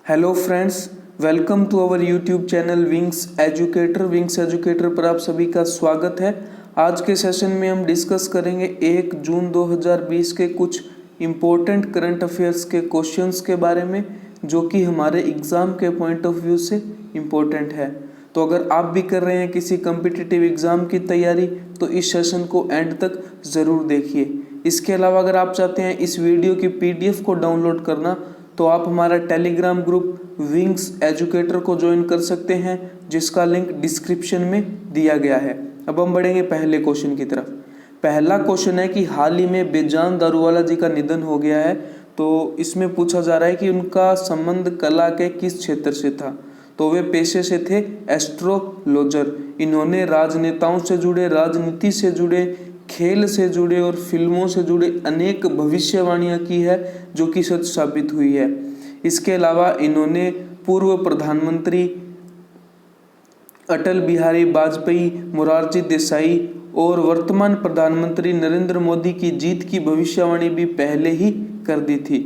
Hello friends, welcome to our YouTube channel Wings Educator पर आप सभी का स्वागत है। आज के सेशन में हम डिस्कस करेंगे 1 जून 2020 के कुछ इम्पोर्टेंट करंट अफेयर्स के क्वेश्चंस के बारे में, जो कि हमारे एग्ज़ाम के पॉइंट ऑफ व्यू से इम्पोर्टेंट है। तो अगर आप भी कर रहे हैं किसी कम्पिटिटिव एग्ज़ाम की तैयारी, तो इस सेशन को एंड तक ज़रूर देखिए। इसके अलावा अगर आप चाहते हैं इस वीडियो की PDF को डाउनलोड करना, तो आप हमारा टेलीग्राम ग्रुप विंग्स एजुकेटर को ज्वाइन कर सकते हैं, जिसका लिंक डिस्क्रिप्शन में दिया गया है। अब हम बढ़ेंगे पहले क्वेश्चन की तरफ। पहला क्वेश्चन है कि हाल ही में बेजान दारूवाला जी का निधन हो गया है। तो इसमें पूछा जा रहा है कि उनका संबंध कला के किस क्षेत्र से था। तो वे पेशे से थे एस्ट्रोलॉजर। इन्होंने राजनेताओं से जुड़े, राजनीति से जुड़े, खेल से जुड़े और फिल्मों से जुड़े अनेक भविष्यवाणियां की है, जो कि सच साबित हुई है। इसके अलावा इन्होंने पूर्व प्रधानमंत्री अटल बिहारी वाजपेयी, मोरारजी देसाई और वर्तमान प्रधानमंत्री नरेंद्र मोदी की जीत की भविष्यवाणी भी पहले ही कर दी थी।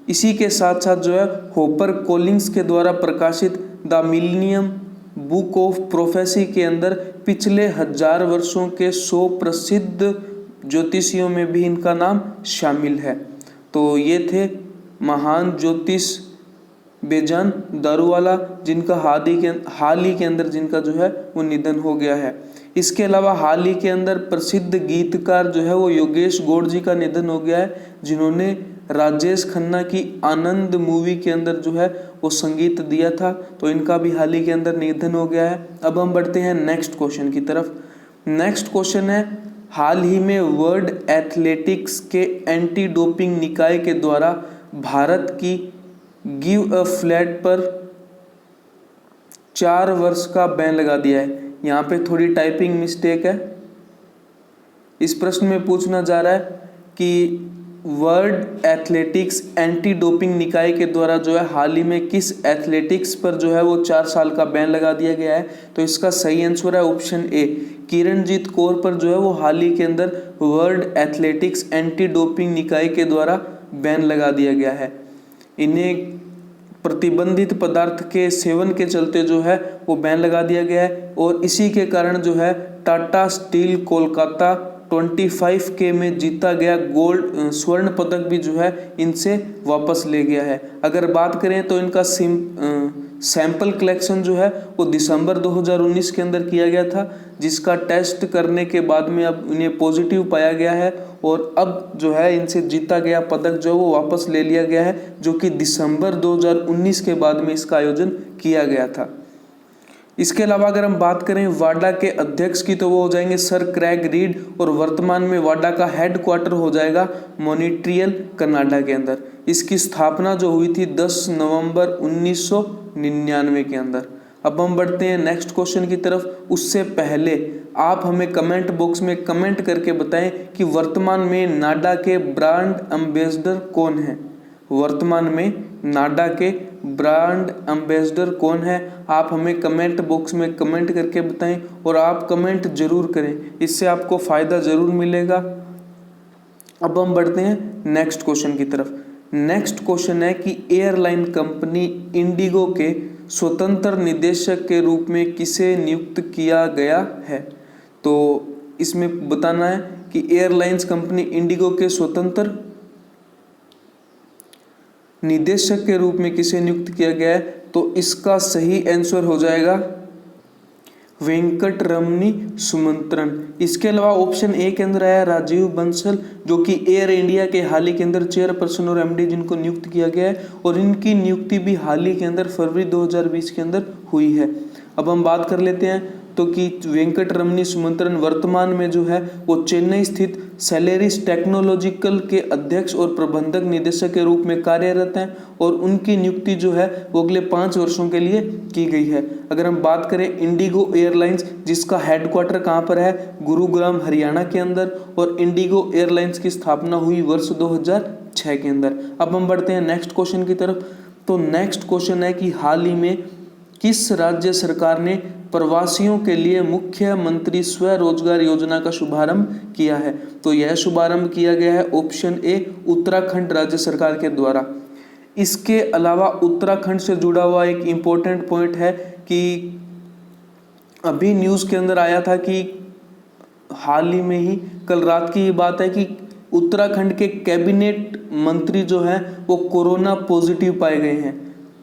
इसी के साथ साथ जो है होपर कोलिंग्स के द्वारा प्रकाशित the millennium book of prophecy के अंदर पिछले 1000 वर्षों के 100 प्रसिद्ध ज्योतिषियों में भी इनका नाम शामिल है। तो ये थे महान ज्योतिष बेजान दारूवाला, जिनका हाल ही के अंदर जिनका जो है वो निधन हो गया है। इसके अलावा हाल ही के अंदर प्रसिद्ध गीतकार जो है वो योगेश गौड़ जी का निधन हो गया है, जिन्होंने राजेश खन्ना की आनंद मूवी के अंदर जो है वो संगीत दिया था। तो इनका भी हाल ही के अंदर निधन हो गया है। अब हम बढ़ते हैं नेक्स्ट क्वेश्चन की तरफ। नेक्स्ट क्वेश्चन है, हाल ही में वर्ल्ड एथलेटिक्स के एंटी डोपिंग निकाय के द्वारा भारत की गिव अ फ्लैट पर 4 वर्ष का बैन लगा दिया है। यहाँ पे थोड़ी टाइपिंग मिस्टेक है। इस प्रश्न में पूछना जा रहा है कि वर्ल्ड एथलेटिक्स एंटी डोपिंग निकाय के द्वारा जो है हाल ही में किस एथलेटिक्स पर जो है वो 4 साल का बैन लगा दिया गया है। तो इसका सही आंसर है ऑप्शन ए, किरणजीत कौर पर जो है वो हाल ही के अंदर वर्ल्ड एथलेटिक्स एंटी डोपिंग निकाय के द्वारा बैन लगा दिया गया है। इन्हें प्रतिबंधित पदार्थ के सेवन के चलते जो है वो बैन लगा दिया गया है, और इसी के कारण जो है टाटा स्टील कोलकाता 25K में जीता गया गोल्ड स्वर्ण पदक भी जो है इनसे वापस ले गया है। अगर बात करें तो इनका सैंपल कलेक्शन जो है वो दिसंबर 2019 के अंदर किया गया था, जिसका टेस्ट करने के बाद में अब इन्हें पॉजिटिव पाया गया है, और अब जो है इनसे जीता गया पदक जो वो वापस ले लिया गया है, जो कि दिसंबर 2019 के बाद में इसका आयोजन किया गया था। इसके अलावा अगर हम बात करें वाडा के अध्यक्ष की, तो वो हो जाएंगे सर क्रैग रीड, और वर्तमान में वाडा का हेडक्वार्टर हो जाएगा मॉन्ट्रियल कनाडा के अंदर। इसकी स्थापना जो हुई थी 10 नवंबर 1999 के अंदर। अब हम बढ़ते हैं नेक्स्ट क्वेश्चन की तरफ। उससे पहले आप हमें कमेंट बॉक्स में कमेंट करके बताएं कि वर्तमान में नाडा के ब्रांड एम्बेसडर कौन है। वर्तमान में नाडा के ब्रांड एम्बेसडर कौन है, आप हमें कमेंट बॉक्स में कमेंट करके बताएं, और आप कमेंट जरूर करें, इससे आपको फ़ायदा ज़रूर मिलेगा। अब हम बढ़ते हैं नेक्स्ट क्वेश्चन की तरफ। नेक्स्ट क्वेश्चन है कि एयरलाइन कंपनी इंडिगो के स्वतंत्र निदेशक के रूप में किसे नियुक्त किया गया है। तो इसमें बताना है कि एयरलाइंस कंपनी इंडिगो के स्वतंत्र निदेशक के रूप में किसे नियुक्त किया गया है। तो इसका सही आंसर हो जाएगा वेंकटरमणी सुमंत्रन। इसके अलावा ऑप्शन ए के अंदर आया राजीव बंसल, जो कि एयर इंडिया के हाल ही के अंदर चेयरपर्सन और MD जिनको नियुक्त किया गया है, और इनकी नियुक्ति भी हाल ही के अंदर फरवरी 2020 के अंदर हुई है। अब हम बात कर लेते हैं तो कि वेंकटरमणी सुमंत्रन वर्तमान में जो है वो चेन्नई स्थित सेलेरिस टेक्नोलॉजिकल के अध्यक्ष और प्रबंधक निदेशक के रूप में कार्यरत हैं, और उनकी नियुक्ति जो है वो अगले 5 वर्षों के लिए की गई है। अगर हम बात करें इंडिगो एयरलाइंस, जिसका हेडक्वार्टर कहाँ पर है, गुरुग्राम हरियाणा के अंदर, और इंडिगो एयरलाइंस की स्थापना हुई वर्ष 2006 के अंदर। अब हम बढ़ते हैं नेक्स्ट क्वेश्चन की तरफ। तो नेक्स्ट क्वेश्चन है कि हाल ही में किस राज्य सरकार ने प्रवासियों के लिए मुख्यमंत्री स्वरोजगार योजना का शुभारंभ किया है। तो यह शुभारंभ किया गया है ऑप्शन ए उत्तराखंड राज्य सरकार के द्वारा। इसके अलावा उत्तराखंड से जुड़ा हुआ एक इम्पोर्टेंट पॉइंट है कि अभी न्यूज़ के अंदर आया था कि हाल ही में ही कल रात की ये बात है कि उत्तराखंड के कैबिनेट मंत्री जो हैं वो कोरोना पॉजिटिव पाए गए हैं।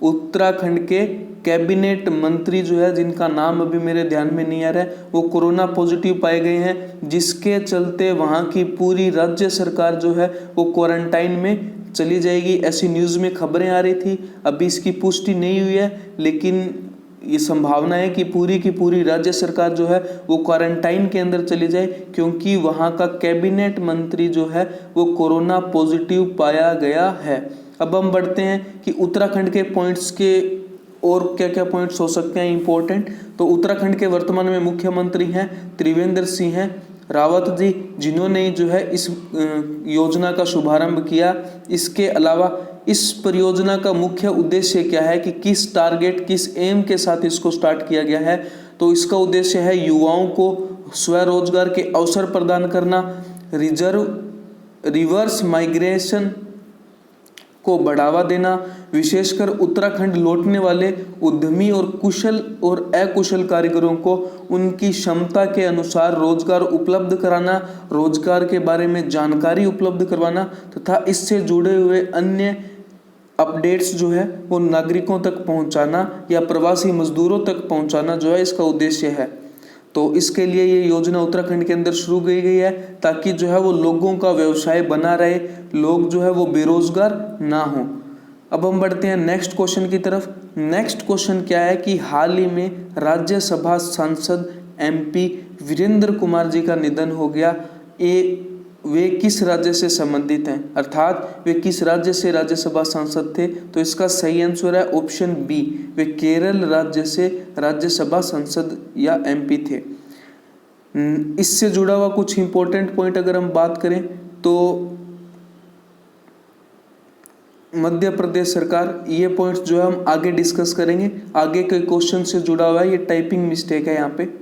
उत्तराखंड के कैबिनेट मंत्री जो है, जिनका नाम अभी मेरे ध्यान में नहीं आ रहा है, वो कोरोना पॉजिटिव पाए गए हैं, जिसके चलते वहाँ की पूरी राज्य सरकार जो है वो क्वारंटाइन में चली जाएगी। ऐसी न्यूज़ में खबरें आ रही थी, अभी इसकी पुष्टि नहीं हुई है, लेकिन ये संभावना है कि पूरी राज्य सरकार जो है वो क्वारंटाइन के अंदर चली जाए, क्योंकि वहाँ का कैबिनेट मंत्री जो है वो कोरोना पॉजिटिव पाया गया है। अब हम बढ़ते हैं कि उत्तराखंड के पॉइंट्स के और क्या क्या पॉइंट्स हो सकते हैं इंपॉर्टेंट। तो उत्तराखंड के वर्तमान में मुख्यमंत्री हैं त्रिवेंद्र सिंह रावत जी, जिन्होंने जो है इस योजना का शुभारंभ किया। इसके अलावा इस परियोजना का मुख्य उद्देश्य क्या है कि किस टारगेट, किस एम के साथ इसको स्टार्ट किया गया है, तो इसका उद्देश्य है युवाओं को स्वरोजगार के अवसर प्रदान करना, रिवर्स माइग्रेशन को बढ़ावा देना, विशेषकर उत्तराखंड लौटने वाले उद्यमी और कुशल और अकुशल कारीगरों को उनकी क्षमता के अनुसार रोजगार उपलब्ध कराना, रोजगार के बारे में जानकारी उपलब्ध करवाना तथा इससे जुड़े हुए अन्य अपडेट्स जो है वो नागरिकों तक पहुंचाना या प्रवासी मजदूरों तक पहुंचाना जो है इसका उद्देश्य है। तो इसके लिए ये योजना उत्तराखंड के अंदर शुरू की गई है, ताकि जो है वो लोगों का व्यवसाय बना रहे, लोग जो है वो बेरोजगार ना हो। अब हम बढ़ते हैं नेक्स्ट क्वेश्चन की तरफ। नेक्स्ट क्वेश्चन क्या है कि हाल ही में राज्यसभा सांसद MP वीरेंद्र कुमार जी का निधन हो गया। वे किस राज्य से संबंधित हैं, अर्थात वे किस राज्य से राज्यसभा सांसद थे? तो इसका सही आंसर है ऑप्शन बी, वे केरल राज्य से राज्यसभा सांसद या MP थे। इससे जुड़ा हुआ कुछ इंपॉर्टेंट पॉइंट अगर हम बात करें तो मध्य प्रदेश सरकार, ये पॉइंट्स जो है हम आगे डिस्कस करेंगे, आगे के क्वेश्चन से जुड़ा हुआ है, ये टाइपिंग मिस्टेक है यहाँ पे।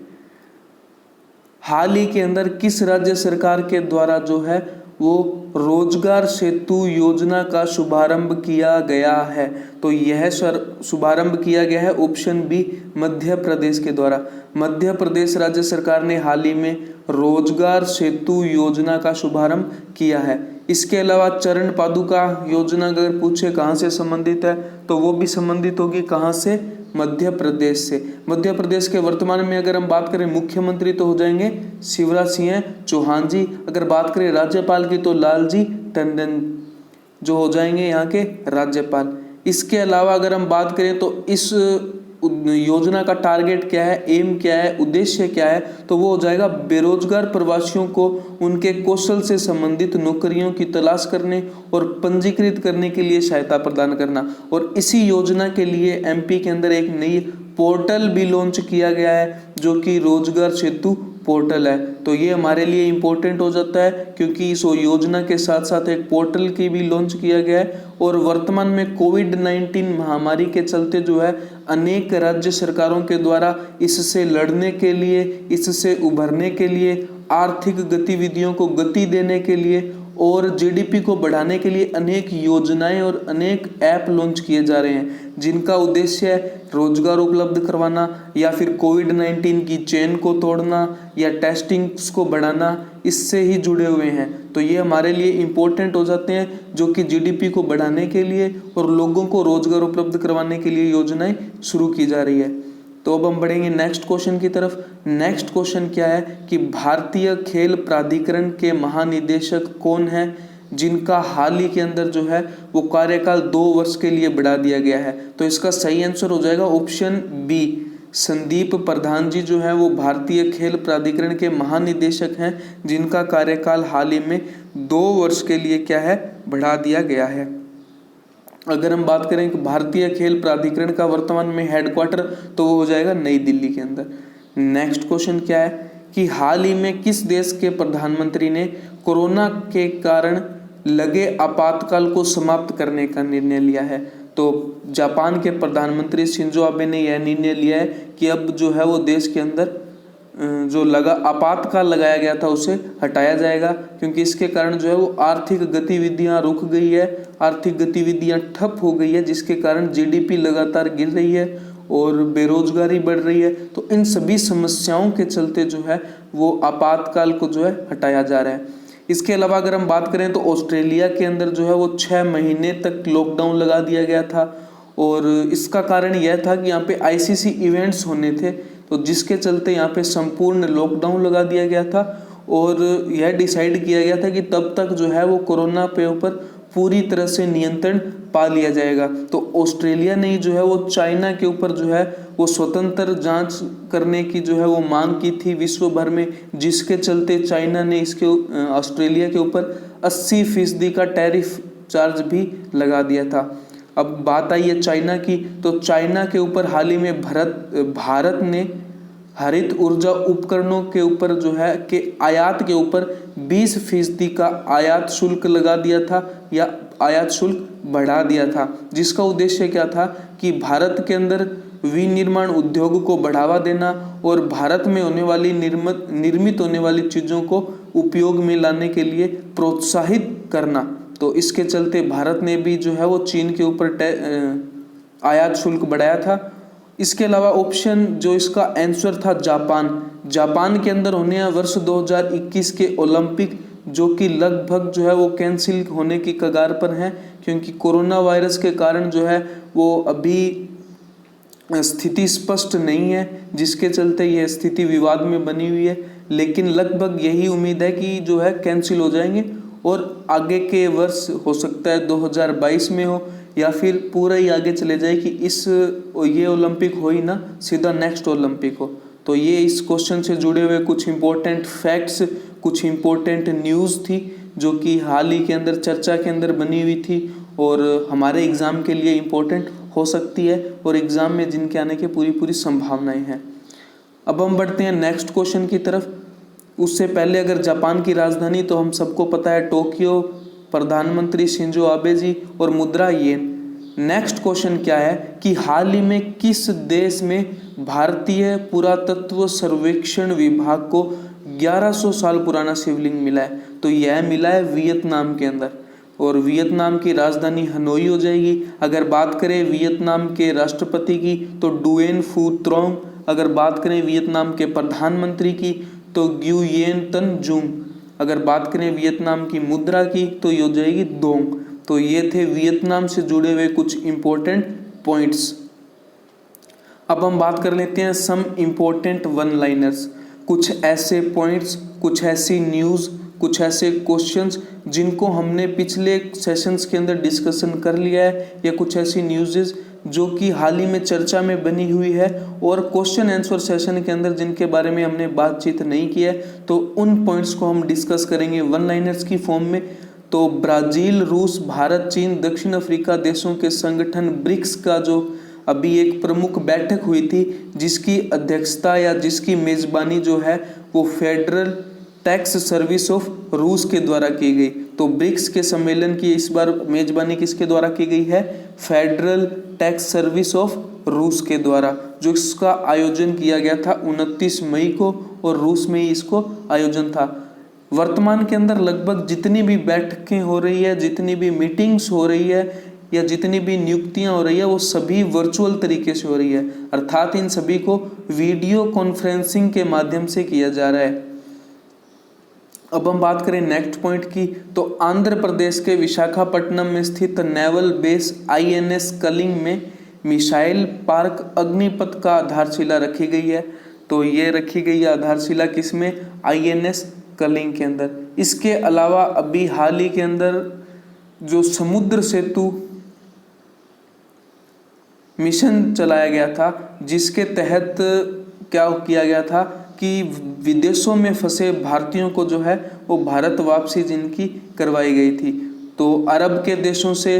हाल ही के अंदर किस राज्य सरकार के द्वारा जो है वो रोजगार सेतु योजना का शुभारंभ किया गया है? तो यह शुभारंभ किया गया है ऑप्शन बी, मध्य प्रदेश के द्वारा। मध्य प्रदेश राज्य सरकार ने हाल ही में रोजगार सेतु योजना का शुभारंभ किया है। इसके अलावा चरण पादुका योजना अगर पूछे कहाँ से संबंधित है, तो वो भी संबंधित होगी कहाँ से? मध्य प्रदेश से। मध्य प्रदेश के वर्तमान में अगर हम बात करें मुख्यमंत्री तो हो जाएंगे शिवराज सिंह चौहान जी। अगर बात करें राज्यपाल की तो लालजी टंडन जो हो जाएंगे यहाँ के राज्यपाल। इसके अलावा अगर हम बात करें तो इस योजना का टारगेट क्या है, एम क्या है, उद्देश्य क्या है, तो वो हो जाएगा बेरोजगार प्रवासियों को उनके कौशल से संबंधित नौकरियों की तलाश करने और पंजीकृत करने के लिए सहायता प्रदान करना। और इसी योजना के लिए MP के अंदर एक नई पोर्टल भी लॉन्च किया गया है जो कि रोजगार सेतु पोर्टल है। तो ये हमारे लिए इम्पोर्टेंट हो जाता है क्योंकि इस योजना के साथ साथ एक पोर्टल की भी लॉन्च किया गया है। और वर्तमान में कोविड-19 महामारी के चलते जो है अनेक राज्य सरकारों के द्वारा इससे लड़ने के लिए, इससे उभरने के लिए, आर्थिक गतिविधियों को गति देने के लिए और GDP को बढ़ाने के लिए अनेक योजनाएं और अनेक ऐप लॉन्च किए जा रहे हैं, जिनका उद्देश्य है रोजगार उपलब्ध करवाना या फिर कोविड-19 की चेन को तोड़ना या टेस्टिंग्स को बढ़ाना, इससे ही जुड़े हुए हैं। तो ये हमारे लिए इम्पोर्टेंट हो जाते हैं जो कि GDP को बढ़ाने के लिए और लोगों को रोजगार उपलब्ध करवाने के लिए योजनाएं शुरू की जा रही है। तो अब हम बढ़ेंगे नेक्स्ट क्वेश्चन की तरफ। नेक्स्ट क्वेश्चन क्या है कि भारतीय खेल प्राधिकरण के महानिदेशक कौन है जिनका हाल ही के अंदर जो है वो कार्यकाल 2 वर्ष के लिए बढ़ा दिया गया है? तो इसका सही आंसर हो जाएगा ऑप्शन बी, संदीप प्रधान जी जो है वो भारतीय खेल प्राधिकरण के महानिदेशक हैं, जिनका कार्यकाल हाल ही में 2 वर्ष के लिए क्या है बढ़ा दिया गया है। अगर हम बात करें कि भारतीय खेल प्राधिकरण का वर्तमान में हेडक्वार्टर, तो वो हो जाएगा नई दिल्ली के अंदर। नेक्स्ट क्वेश्चन क्या है कि हाल ही में किस देश के प्रधानमंत्री ने कोरोना के कारण लगे आपातकाल को समाप्त करने का निर्णय लिया है? तो जापान के प्रधानमंत्री शिंजो आबे ने यह निर्णय लिया है कि अब जो है वो देश के अंदर जो आपातकाल लगाया गया था उसे हटाया जाएगा, क्योंकि इसके कारण जो है वो आर्थिक गतिविधियां रुक गई है, आर्थिक गतिविधियां ठप हो गई है, जिसके कारण जीडीपी लगातार गिर रही है और बेरोजगारी बढ़ रही है। तो इन सभी समस्याओं के चलते जो है वो आपातकाल को जो है हटाया जा रहा है। इसके अलावा अगर हम बात करें तो ऑस्ट्रेलिया के अंदर जो है वो 6 महीने तक लॉकडाउन लगा दिया गया था, और इसका कारण यह था कि यहाँ पे आईसीसी इवेंट्स होने थे, तो जिसके चलते यहाँ पे संपूर्ण लॉकडाउन लगा दिया गया था, और यह डिसाइड किया गया था कि तब तक जो है वो कोरोना पे ऊपर पूरी तरह से नियंत्रण पा लिया जाएगा। तो ऑस्ट्रेलिया ने जो है वो चाइना के ऊपर जो है वो स्वतंत्र जांच करने की जो है वो मांग की थी विश्व भर में, जिसके चलते चाइना ने इसके ऑस्ट्रेलिया के ऊपर 80% का टैरिफ चार्ज भी लगा दिया था। अब बात आई है चाइना की, तो चाइना के ऊपर हाल ही में भारत ने हरित ऊर्जा उपकरणों के ऊपर जो है कि आयात के ऊपर 20% का आयात शुल्क लगा दिया था, या आयात शुल्क बढ़ा दिया था, जिसका उद्देश्य क्या था कि भारत के अंदर विनिर्माण उद्योग को बढ़ावा देना और भारत में होने वाली निर्मित होने वाली चीज़ों को उपयोग में लाने के लिए प्रोत्साहित करना। तो इसके चलते भारत ने भी जो है वो चीन के ऊपर आयात शुल्क बढ़ाया था। इसके अलावा ऑप्शन जो इसका आंसर था जापान के अंदर होने हैं वर्ष 2021 के ओलंपिक, जो कि लगभग जो है वो कैंसिल होने की कगार पर हैं, क्योंकि कोरोना वायरस के कारण जो है वो अभी स्थिति स्पष्ट नहीं है, जिसके चलते यह स्थिति विवाद में बनी हुई है। लेकिन लगभग यही उम्मीद है कि जो है कैंसिल हो जाएंगे और आगे के वर्ष हो सकता है 2022 में हो, या फिर पूरा ही आगे चले जाए कि ये ओलंपिक हो ही ना, सीधा नेक्स्ट ओलंपिक हो। तो ये इस क्वेश्चन से जुड़े हुए कुछ इंपॉर्टेंट फैक्ट्स, कुछ इंपॉर्टेंट न्यूज़ थी जो कि हाल ही के अंदर चर्चा के अंदर बनी हुई थी और हमारे एग्ज़ाम के लिए इम्पोर्टेंट हो सकती है, और एग्ज़ाम में जिनके आने की पूरी संभावनाएं हैं। अब हम बढ़ते हैं नेक्स्ट क्वेश्चन की तरफ। उससे पहले अगर जापान की राजधानी तो हम सबको पता है टोक्यो, प्रधानमंत्री शिंजो आबे जी, और मुद्रा येन। नेक्स्ट क्वेश्चन क्या है कि हाल ही में किस देश में भारतीय पुरातत्व सर्वेक्षण विभाग को 1100 साल पुराना शिवलिंग मिला है? तो यह मिला है वियतनाम के अंदर, और वियतनाम की राजधानी हनोई हो जाएगी। अगर बात करें वियतनाम के राष्ट्रपति की तो डुएन फू त्रोंग, अगर बात करें वियतनाम के प्रधानमंत्री की तो ग्युयेन तन जुंग, अगर बात करें वियतनाम की मुद्रा की तो ये हो जाएगी दोंग। तो ये थे वियतनाम से जुड़े हुए कुछ इंपॉर्टेंट पॉइंट्स। अब हम बात कर लेते हैं सम इंपॉर्टेंट वन लाइनर्स, कुछ ऐसे पॉइंट्स, कुछ ऐसी न्यूज़, कुछ ऐसे क्वेश्चंस जिनको हमने पिछले सेशंस के अंदर डिस्कशन कर लिया है, या कुछ ऐसी न्यूज़ेस जो कि हाल ही में चर्चा में बनी हुई है और क्वेश्चन आंसर सेशन के अंदर जिनके बारे में हमने बातचीत नहीं की है, तो उन पॉइंट्स को हम डिस्कस करेंगे वन लाइनर्स की फॉर्म में। तो ब्राज़ील, रूस, भारत, चीन, दक्षिण अफ्रीका देशों के संगठन ब्रिक्स का जो अभी एक प्रमुख बैठक हुई थी, जिसकी अध्यक्षता या जिसकी मेज़बानी जो है वो फेडरल टैक्स सर्विस ऑफ रूस के द्वारा की गई। तो ब्रिक्स के सम्मेलन की इस बार मेजबानी किसके द्वारा की गई है? फेडरल टैक्स सर्विस ऑफ रूस के द्वारा, जो इसका आयोजन किया गया था 29 मई को, और रूस में ही इसको आयोजन था। वर्तमान के अंदर लगभग जितनी भी बैठकें हो रही है, जितनी भी मीटिंग्स हो रही है, या जितनी भी नियुक्तियां हो रही है, वो सभी वर्चुअल तरीके से हो रही है, अर्थात इन सभी को वीडियो कॉन्फ्रेंसिंग के माध्यम से किया जा रहा है। अब हम बात करें नेक्स्ट पॉइंट की, तो आंध्र प्रदेश के विशाखापट्टनम में स्थित नेवल बेस INS कलिंग में मिसाइल पार्क अग्निपथ का आधारशिला रखी गई है। तो ये रखी गई है आधारशिला किसमें? INS कलिंग के अंदर। इसके अलावा अभी हाल ही के अंदर जो समुद्र सेतु मिशन चलाया गया था, जिसके तहत क्या किया गया था कि विदेशों में फंसे भारतीयों को जो है वो भारत वापसी जिनकी करवाई गई थी। तो अरब के देशों से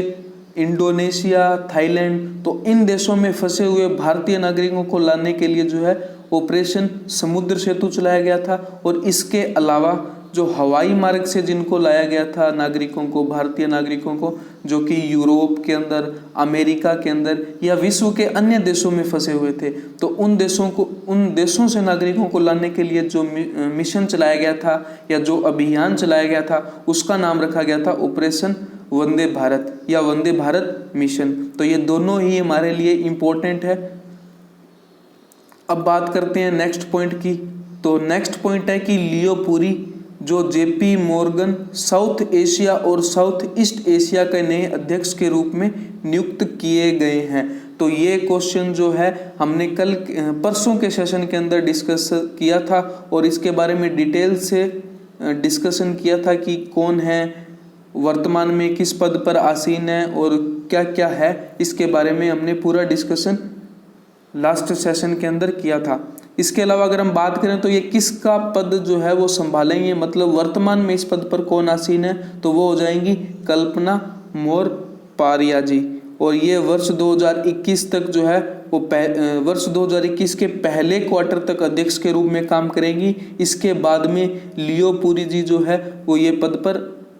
इंडोनेशिया, थाईलैंड, तो इन देशों में फंसे हुए भारतीय नागरिकों को लाने के लिए जो है ऑपरेशन समुद्र सेतु चलाया गया था। और इसके अलावा जो हवाई मार्ग से जिनको लाया गया था नागरिकों को, भारतीय नागरिकों को, जो कि यूरोप के अंदर, अमेरिका के अंदर या विश्व के अन्य देशों में फंसे हुए थे, तो उन देशों से नागरिकों को लाने के लिए जो मिशन चलाया गया था या जो अभियान चलाया गया था, उसका नाम रखा गया था ऑपरेशन वंदे भारत या वंदे भारत मिशन। तो ये दोनों ही हमारे लिए इम्पोर्टेंट है। अब बात करते हैं नेक्स्ट पॉइंट की। तो नेक्स्ट पॉइंट है कि लियो पुरी जो जेपी मॉर्गन साउथ एशिया और साउथ ईस्ट एशिया के नए अध्यक्ष के रूप में नियुक्त किए गए हैं। तो ये क्वेश्चन जो है हमने परसों के सेशन के अंदर डिस्कस किया था और इसके बारे में डिटेल से डिस्कशन किया था कि कौन है, वर्तमान में किस पद पर आसीन है और क्या क्या है, इसके बारे में हमने पूरा डिस्कशन लास्ट सेशन के अंदर किया था। इसके अलावा अगर हम बात करें तो ये किसका पद जो है वो संभालेंगे, मतलब वर्तमान में इस पद पर कौन आसीन है, तो वो हो जाएंगी कल्पना मौर्य जी। और ये वर्ष 2021 तक जो है वो वर्ष 2021 के पहले क्वार्टर तक अध्यक्ष के रूप में काम करेंगी। इसके बाद में लियो पुरी जी जो है वो ये पद पर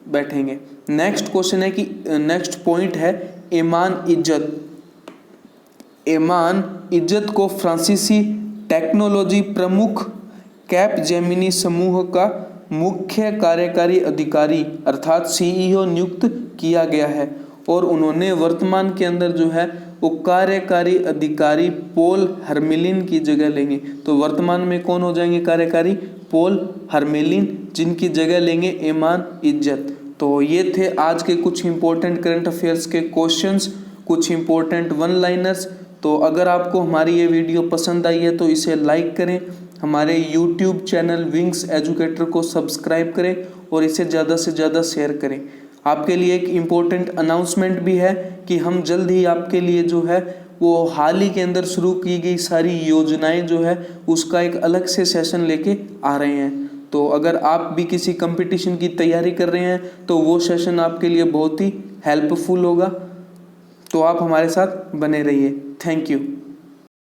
बैठेंगे। नेक्स्ट क्वेश्चन है कि नेक्स्ट पॉइंट है ईमान इज्जत को फ्रांसीसी टेक्नोलॉजी प्रमुख कैप जेमिनी समूह का मुख्य कार्यकारी अधिकारी अर्थात सीईओ नियुक्त किया गया है और उन्होंने वर्तमान के अंदर जो है वो कार्यकारी अधिकारी पॉल हरमेलिन की जगह लेंगे। तो वर्तमान में कौन हो जाएंगे कार्यकारी? पॉल हरमेलिन, जिनकी जगह लेंगे ईमान इज्जत। तो ये थे आज के कुछ इंपॉर्टेंट करंट अफेयर्स के क्वेश्चंस, कुछ इंपॉर्टेंट वन लाइनर्स। तो अगर आपको हमारी ये वीडियो पसंद आई है तो इसे लाइक करें, हमारे यूट्यूब चैनल विंग्स एजुकेटर को सब्सक्राइब करें और इसे ज़्यादा से ज़्यादा शेयर करें। आपके लिए एक इम्पोर्टेंट अनाउंसमेंट भी है कि हम जल्द ही आपके लिए जो है वो हाल ही के अंदर शुरू की गई सारी योजनाएं जो है उसका एक अलग से सेशन लेके आ रहे हैं। तो अगर आप भी किसी कंपटीशन की तैयारी कर रहे हैं तो वो सेशन आपके लिए बहुत ही हेल्पफुल होगा। तो आप हमारे साथ बने रहिए। Thank you.